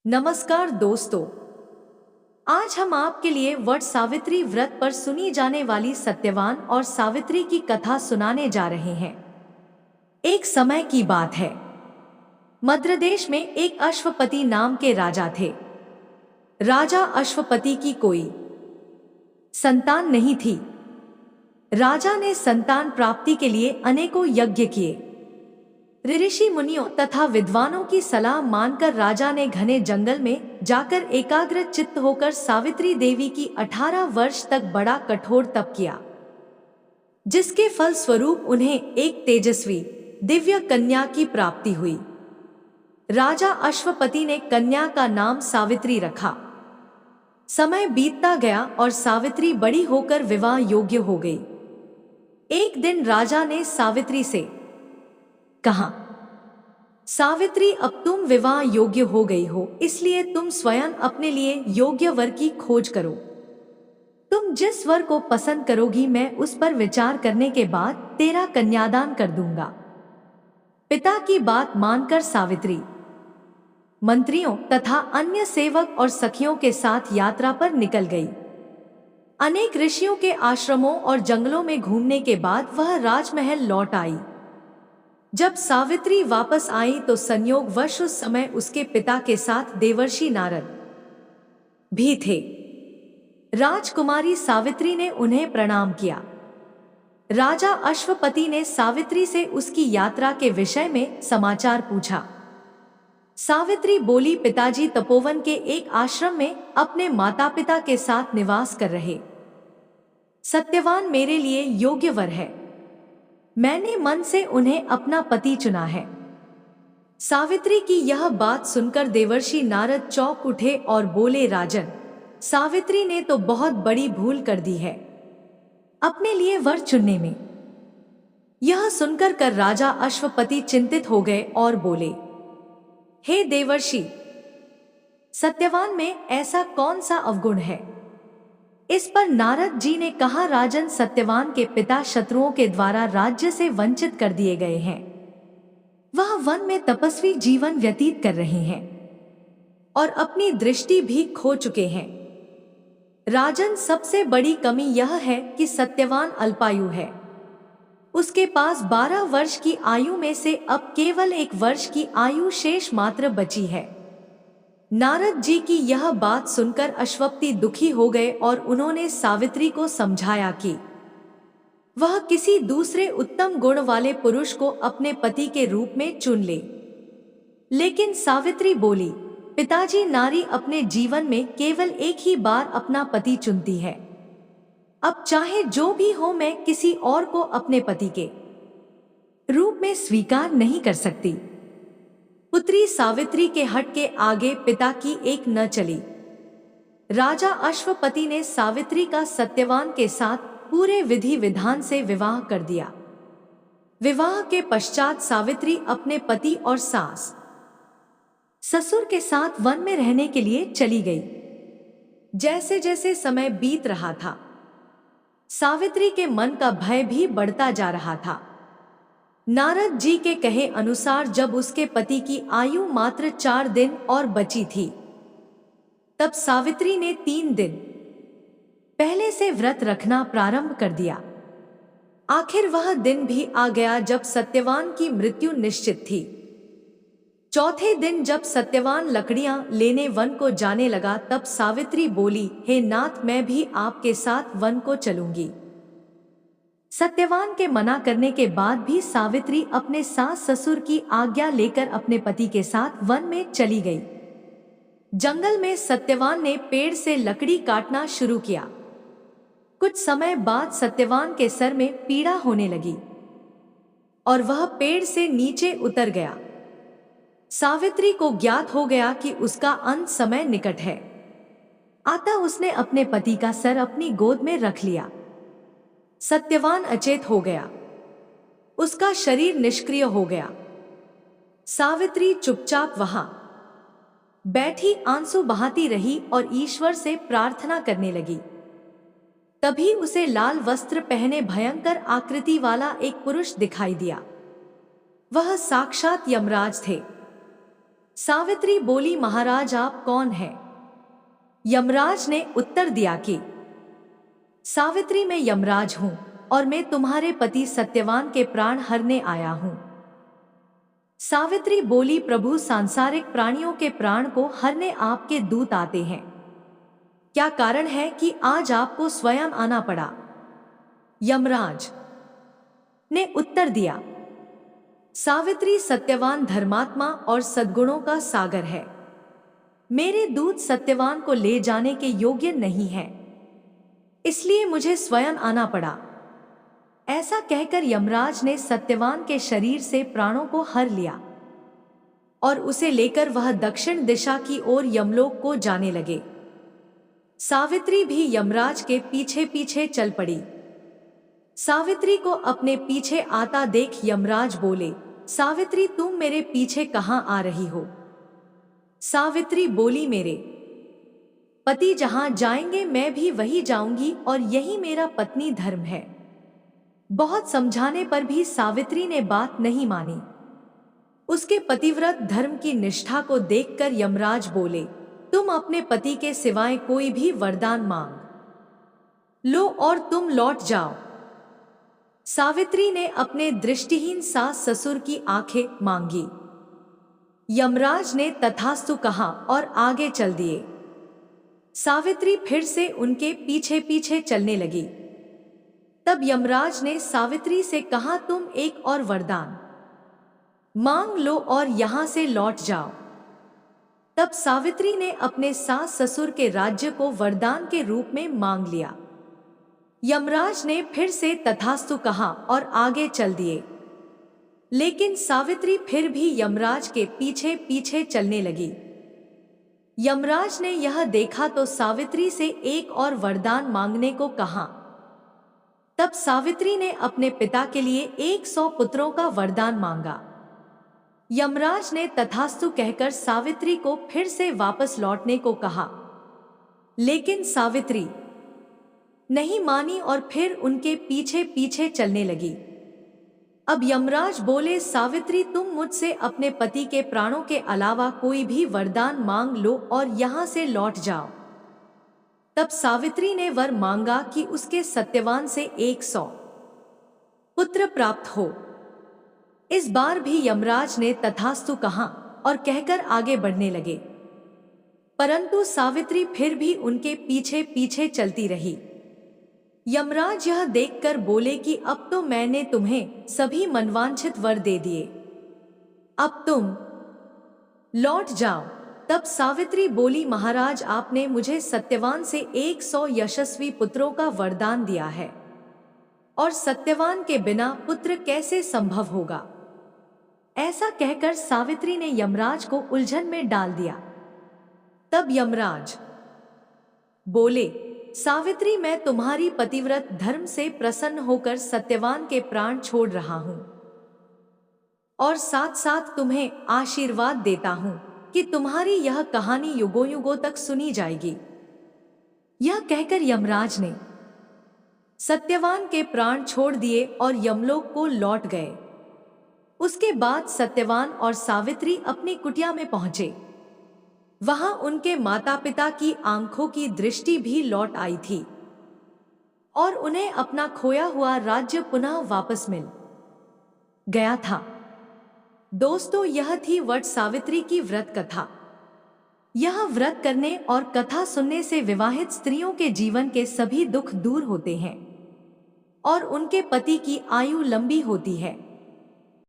नमस्कार दोस्तों। आज हम आपके लिए वट सावित्री व्रत पर सुनी जाने वाली सत्यवान और सावित्री की कथा सुनाने जा रहे हैं। एक समय की बात है। मध्य देश में एक अश्वपति नाम के राजा थे। राजा अश्वपति की कोई संतान नहीं थी। राजा ने संतान प्राप्ति के लिए अनेकों यज्ञ किए। ऋषि मुनियों तथा विद्वानों की सलाह मानकर राजा ने घने जंगल में जाकर एकाग्र चित्त होकर सावित्री देवी की 18 वर्ष तक बड़ा कठोर तप किया, जिसके फल स्वरूप उन्हें एक तेजस्वी दिव्य कन्या की प्राप्ति हुई। राजा अश्वपति ने कन्या का नाम सावित्री रखा। समय बीतता गया और सावित्री बड़ी होकर विवाह योग्य हो गई। एक दिन राजा ने सावित्री से कहा, सावित्री, अब तुम विवाह योग्य हो गई हो, इसलिए तुम स्वयं अपने लिए योग्य वर की खोज करो। तुम जिस वर को पसंद करोगी मैं उस पर विचार करने के बाद तेरा कन्यादान कर दूंगा। पिता की बात मानकर सावित्री मंत्रियों तथा अन्य सेवक और सखियों के साथ यात्रा पर निकल गई। अनेक ऋषियों के आश्रमों और जंगलों में घूमने के बाद वह राजमहल लौट आई। जब सावित्री वापस आई तो संयोगवश उस समय उसके पिता के साथ देवर्षि नारद भी थे। राजकुमारी सावित्री ने उन्हें प्रणाम किया। राजा अश्वपति ने सावित्री से उसकी यात्रा के विषय में समाचार पूछा। सावित्री बोली, पिताजी तपोवन के एक आश्रम में अपने माता पिता के साथ निवास कर रहे। सत्यवान मेरे लिए योग्य वर है। मैंने मन से उन्हें अपना पति चुना है। सावित्री की यह बात सुनकर देवर्षि नारद चौंक उठे और बोले, राजन, सावित्री ने तो बहुत बड़ी भूल कर दी है अपने लिए वर चुनने में। यह सुनकर कर राजा अश्वपति चिंतित हो गए और बोले, हे देवर्षि, सत्यवान में ऐसा कौन सा अवगुण है? इस पर नारद जी ने कहा, राजन, सत्यवान के पिता शत्रुओं के द्वारा राज्य से वंचित कर दिए गए हैं। वह वन में तपस्वी जीवन व्यतीत कर रहे हैं और अपनी दृष्टि भी खो चुके हैं। राजन, सबसे बड़ी कमी यह है कि सत्यवान अल्पायु है। उसके पास 12 वर्ष की आयु में से अब केवल 1 वर्ष की आयु शेष मात्र बची है। नारद जी की यह बात सुनकर अश्वपति दुखी हो गए और उन्होंने सावित्री को समझाया कि वह किसी दूसरे उत्तम गुण वाले पुरुष को अपने पति के रूप में चुन ले। लेकिन सावित्री बोली, पिताजी, नारी अपने जीवन में केवल एक ही बार अपना पति चुनती है। अब चाहे जो भी हो, मैं किसी और को अपने पति के रूप में स्वीकार नहीं कर सकती। पुत्री सावित्री के हट के आगे पिता की एक न चली। राजा अश्वपति ने सावित्री का सत्यवान के साथ पूरे विधि विधान से विवाह कर दिया। विवाह के पश्चात सावित्री अपने पति और सास ससुर के साथ वन में रहने के लिए चली गई। जैसे जैसे समय बीत रहा था, सावित्री के मन का भय भी बढ़ता जा रहा था। नारद जी के कहे अनुसार जब उसके पति की आयु मात्र 4 दिन और बची थी, तब सावित्री ने 3 दिन पहले से व्रत रखना प्रारंभ कर दिया। आखिर वह दिन भी आ गया जब सत्यवान की मृत्यु निश्चित थी। चौथे दिन जब सत्यवान लकड़ियां लेने वन को जाने लगा, तब सावित्री बोली, हे नाथ, मैं भी आपके साथ वन को चलूंगी। सत्यवान के मना करने के बाद भी सावित्री अपने सास ससुर की आज्ञा लेकर अपने पति के साथ वन में चली गई। जंगल में सत्यवान ने पेड़ से लकड़ी काटना शुरू किया। कुछ समय बाद सत्यवान के सर में पीड़ा होने लगी और वह पेड़ से नीचे उतर गया। सावित्री को ज्ञात हो गया कि उसका अंत समय निकट है। अतः उसने अपने पति का सर अपनी गोद में रख लिया। सत्यवान अचेत हो गया, उसका शरीर निष्क्रिय हो गया। सावित्री चुपचाप वहां बैठी आंसू बहाती रही और ईश्वर से प्रार्थना करने लगी। तभी उसे लाल वस्त्र पहने भयंकर आकृति वाला एक पुरुष दिखाई दिया। वह साक्षात यमराज थे। सावित्री बोली, महाराज आप कौन हैं? यमराज ने उत्तर दिया कि सावित्री, मैं यमराज हूं और मैं तुम्हारे पति सत्यवान के प्राण हरने आया हूं। सावित्री बोली, प्रभु सांसारिक प्राणियों के प्राण को हरने आपके दूत आते हैं, क्या कारण है कि आज आपको स्वयं आना पड़ा? यमराज ने उत्तर दिया, सावित्री, सत्यवान धर्मात्मा और सद्गुणों का सागर है। मेरे दूत सत्यवान को ले जाने के योग्य नहीं है, इसलिए मुझे स्वयं आना पड़ा। ऐसा कहकर यमराज ने सत्यवान के शरीर से प्राणों को हर लिया और उसे लेकर वह दक्षिण दिशा की ओर यमलोक को जाने लगे। सावित्री भी यमराज के पीछे पीछे चल पड़ी। सावित्री को अपने पीछे आता देख यमराज बोले, सावित्री तुम मेरे पीछे कहाँ आ रही हो? सावित्री बोली, मेरे पति जहां जाएंगे मैं भी वही जाऊंगी और यही मेरा पत्नी धर्म है। बहुत समझाने पर भी सावित्री ने बात नहीं मानी। उसके पतिव्रत धर्म की निष्ठा को देखकर यमराज बोले, तुम अपने पति के सिवाय कोई भी वरदान मांग लो और तुम लौट जाओ। सावित्री ने अपने दृष्टिहीन सास ससुर की आंखें मांगी। यमराज ने तथास्तु कहा और आगे चल दिए। सावित्री फिर से उनके पीछे पीछे चलने लगी। तब यमराज ने सावित्री से कहा, तुम एक और वरदान मांग लो और यहां से लौट जाओ। तब सावित्री ने अपने सास ससुर के राज्य को वरदान के रूप में मांग लिया। यमराज ने फिर से तथास्तु कहा और आगे चल दिए। लेकिन सावित्री फिर भी यमराज के पीछे पीछे चलने लगी। यमराज ने यह देखा तो सावित्री से एक और वरदान मांगने को कहा। तब सावित्री ने अपने पिता के लिए 100 पुत्रों का वरदान मांगा। यमराज ने तथास्तु कहकर सावित्री को फिर से वापस लौटने को कहा, लेकिन सावित्री नहीं मानी और फिर उनके पीछे पीछे चलने लगी। अब यमराज बोले, सावित्री तुम मुझसे अपने पति के प्राणों के अलावा कोई भी वरदान मांग लो और यहां से लौट जाओ। तब सावित्री ने वर मांगा कि उसके सत्यवान से 100 पुत्र प्राप्त हो। इस बार भी यमराज ने तथास्तु कहा और कहकर आगे बढ़ने लगे, परंतु सावित्री फिर भी उनके पीछे पीछे चलती रही। यमराज यह देखकर बोले कि अब तो मैंने तुम्हें सभी मनवांछित वर दे दिए, अब तुम लौट जाओ। तब सावित्री बोली, महाराज आपने मुझे सत्यवान से 100 यशस्वी पुत्रों का वरदान दिया है और सत्यवान के बिना पुत्र कैसे संभव होगा? ऐसा कहकर सावित्री ने यमराज को उलझन में डाल दिया। तब यमराज बोले, सावित्री मैं तुम्हारी पतिव्रत धर्म से प्रसन्न होकर सत्यवान के प्राण छोड़ रहा हूं और साथ साथ तुम्हें आशीर्वाद देता हूं कि तुम्हारी यह कहानी युगों युगों तक सुनी जाएगी। यह कहकर यमराज ने सत्यवान के प्राण छोड़ दिए और यमलोक को लौट गए। उसके बाद सत्यवान और सावित्री अपनी कुटिया में पहुंचे। वहां उनके माता पिता की आंखों की दृष्टि भी लौट आई थी और उन्हें अपना खोया हुआ राज्य पुनः वापस मिल गया था। दोस्तों, यह थी वट सावित्री की व्रत कथा। यह व्रत करने और कथा सुनने से विवाहित स्त्रियों के जीवन के सभी दुख दूर होते हैं और उनके पति की आयु लंबी होती है।